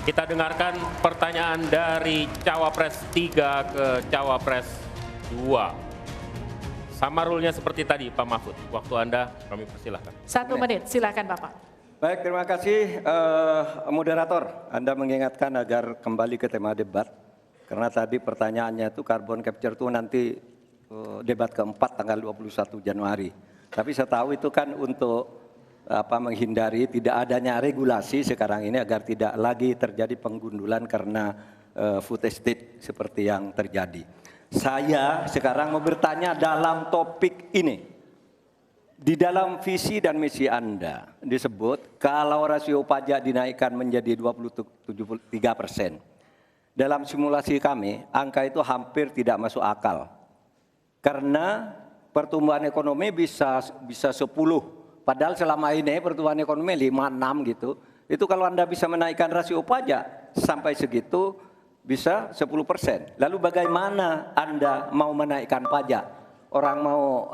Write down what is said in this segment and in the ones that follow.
Kita dengarkan pertanyaan dari Cawapres 3 ke Cawapres 2. Sama rule-nya seperti tadi, Pak Mahfud. Waktu Anda kami persilahkan. 1 menit, silakan Bapak. Baik, terima kasih moderator. Anda mengingatkan agar kembali ke tema debat. Karena tadi pertanyaannya itu carbon capture itu nanti debat keempat tanggal 21 Januari. Tapi saya tahu itu kan untuk menghindari tidak adanya regulasi sekarang ini agar tidak lagi terjadi penggundulan karena food estate seperti yang terjadi. Saya sekarang mau bertanya dalam topik ini. Di dalam visi dan misi Anda disebut kalau rasio pajak dinaikkan menjadi 23%. Dalam simulasi kami, angka itu hampir tidak masuk akal. Karena pertumbuhan ekonomi bisa 10. Padahal selama ini pertumbuhan ekonomi 5-6 gitu. Itu kalau Anda bisa menaikkan rasio pajak sampai segitu bisa 10%. Lalu bagaimana Anda mau menaikkan pajak? Orang mau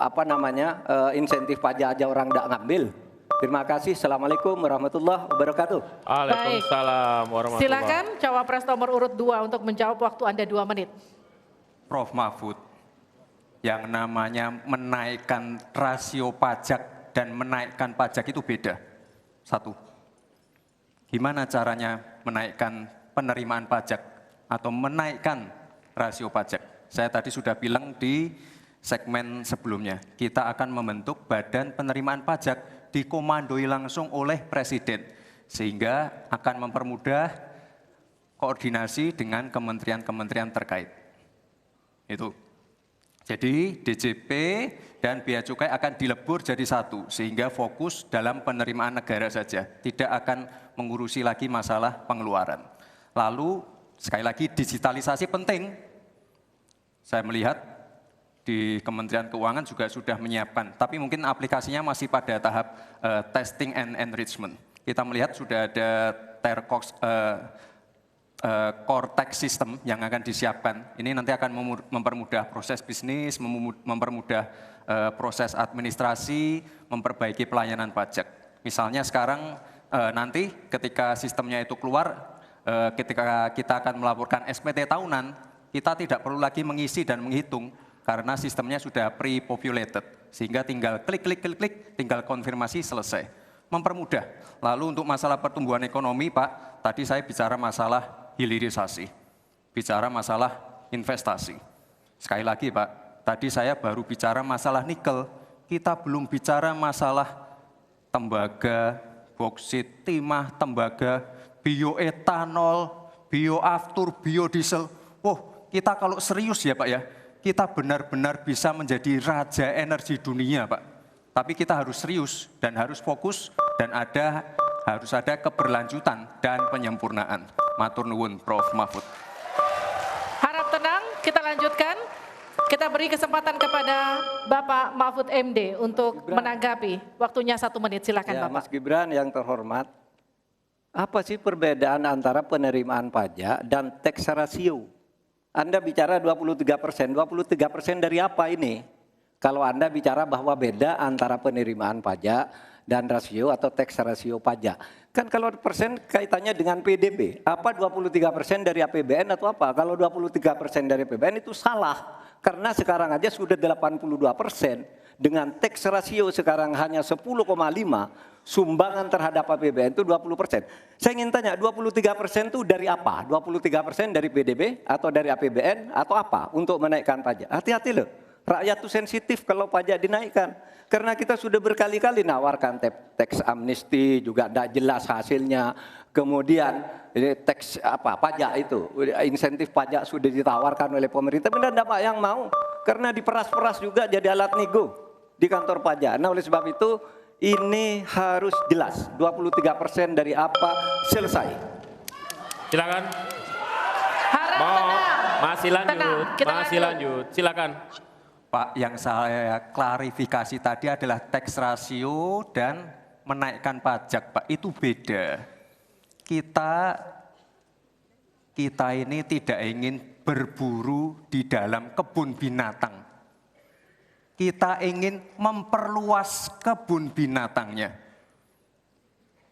insentif pajak aja orang tidak ngambil. Terima kasih. Assalamualaikum warahmatullahi wabarakatuh. Waalaikumsalam warahmatullahi wabarakatuh. Silakan Cawapres nomor urut 2 untuk menjawab, waktu Anda 2 menit. Prof. Mahfud, yang namanya menaikkan rasio pajak dan menaikkan pajak itu beda. Satu, gimana caranya menaikkan penerimaan pajak atau menaikkan rasio pajak? Saya tadi sudah bilang di segmen sebelumnya, kita akan membentuk badan penerimaan pajak dikomandoi langsung oleh Presiden, sehingga akan mempermudah koordinasi dengan kementerian-kementerian terkait. Itu. Jadi DJP dan Bea Cukai akan dilebur jadi satu, sehingga fokus dalam penerimaan negara saja, tidak akan mengurusi lagi masalah pengeluaran. Lalu sekali lagi digitalisasi penting. Saya melihat di Kementerian Keuangan juga sudah menyiapkan, tapi mungkin aplikasinya masih pada tahap testing and enrichment. Kita melihat sudah ada core tax system yang akan disiapkan. Ini nanti akan mempermudah proses bisnis, mempermudah proses administrasi, memperbaiki pelayanan pajak. Misalnya sekarang nanti ketika sistemnya itu keluar, ketika kita akan melaporkan SPT tahunan, kita tidak perlu lagi mengisi dan menghitung, karena sistemnya sudah pre-populated, sehingga tinggal klik, tinggal konfirmasi, selesai. Mempermudah. Lalu untuk masalah pertumbuhan ekonomi, Pak, tadi saya bicara masalah hilirisasi, bicara masalah investasi. Sekali lagi, Pak, tadi saya baru bicara masalah nikel, kita belum bicara masalah tembaga, boksit, timah, tembaga, bioetanol, bioaftur, biodiesel. Kita kalau serius ya, Pak ya, kita benar-benar bisa menjadi raja energi dunia, Pak. Tapi kita harus serius dan harus fokus dan harus ada keberlanjutan dan penyempurnaan. Matur nuwun, Prof. Mahfud. Harap tenang, kita lanjutkan. Kita beri kesempatan kepada Bapak Mahfud MD untuk menanggapi. Waktunya 1 menit, silakan Ya, Bapak. Mas Gibran yang terhormat, apa sih perbedaan antara penerimaan pajak dan tax ratio? Anda bicara 23%, 23% dari apa ini? Kalau Anda bicara bahwa beda antara penerimaan pajak dan rasio atau tax rasio pajak. Kan kalau persen kaitannya dengan PDB, apa 23% dari APBN atau apa? Kalau 23% dari APBN itu salah, karena sekarang aja sudah 82%, dengan tax rasio sekarang hanya 10,5%, sumbangan terhadap APBN itu 20%. Saya ingin tanya, 23% itu dari apa? 23% dari PDB atau dari APBN atau apa untuk menaikkan pajak? Hati-hati loh, rakyat itu sensitif kalau pajak dinaikkan. Karena kita sudah berkali-kali nawarkan tax amnesty, juga tidak jelas hasilnya. Kemudian tax pajak itu, insentif pajak sudah ditawarkan oleh pemerintah, benar tidak Pak yang mau? Karena diperas-peras juga jadi alat nego di kantor pajak. Nah oleh sebab itu ini harus jelas, 23% dari apa, selesai. Silakan. Harap tenang. Masih lanjut, Tenang, kita masih lanjut. Silakan. Pak, yang saya klarifikasi tadi adalah tax ratio dan menaikkan pajak, Pak. Itu beda. Kita ini tidak ingin berburu di dalam kebun binatang. Kita ingin memperluas kebun binatangnya.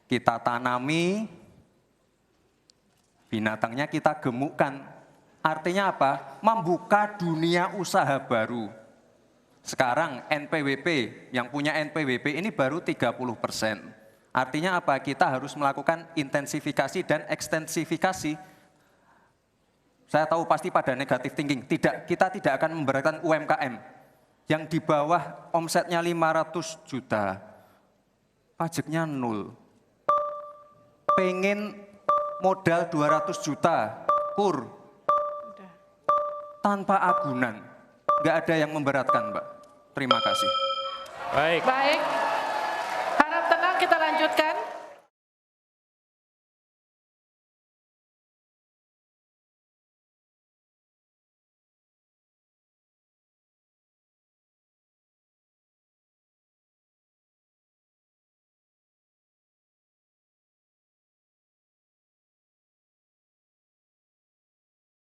Kita tanami binatangnya kita gemukkan. Artinya apa? Membuka dunia usaha baru. Sekarang NPWP, yang punya NPWP ini baru 30%. Artinya apa? Kita harus melakukan intensifikasi dan ekstensifikasi. Saya tahu pasti pada negatif thinking, kita tidak akan memberatkan UMKM yang di bawah omsetnya 500 juta, pajaknya 0. Pengen modal 200 juta, kur, tanpa agunan, nggak ada yang memberatkan, Mbak. Terima kasih. Baik. Baik.